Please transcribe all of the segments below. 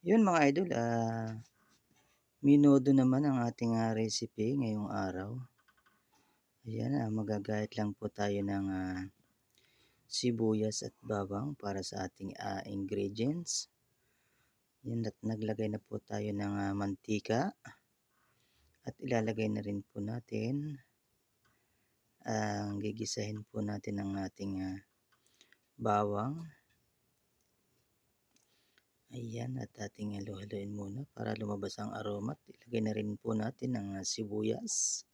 Yun mga idol, menudo naman ang ating, recipe ngayong araw. Ayan, magagayat lang po tayo ng, sibuyas at bawang para sa ating, ingredients. Yan at naglagay na po tayo ng, mantika at ilalagay na rin po natin gigisahin po natin ang ating, bawang. Ayan at ating halu-haluin muna para lumabas ang aroma at ilagay na rin po natin ang, sibuyas.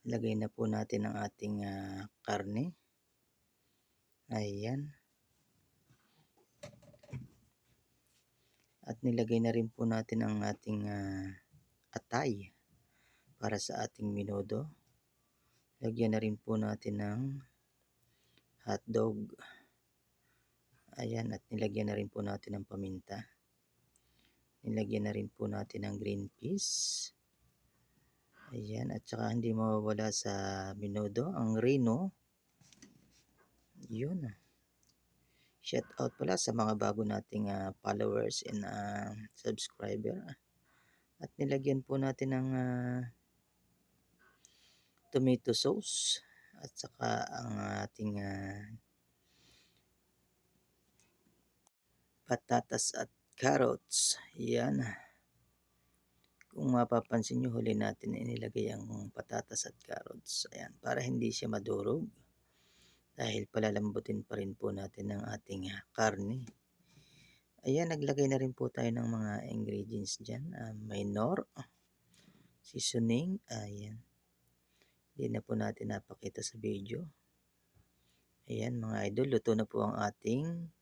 Lagay na po natin ang ating, karne. Ayan. At nilagay na rin po natin ang ating, atay para sa ating menudo. Lagyan na rin po natin ng hotdog. Ayan at nilagyan na rin po natin ng paminta. Nilagyan na rin po natin ng green peas. Ayan at saka hindi mawawala sa menudo ang reno. Yun. Shout out pala sa mga bago nating followers and subscriber. At nilagyan po natin ng tomato sauce at saka ang ating patatas at carrots. Yan. Kung mapapansin nyo, huli natin inilagay ang patatas at carrots. Ayan, para hindi siya madurog. Dahil palalambutin pa rin po natin ang ating karne. Ayan, naglagay na rin po tayo ng mga ingredients dyan. May nor, seasoning. Ayan. Hindi na po natin napakita sa video. Ayan mga idol, luto na po ang ating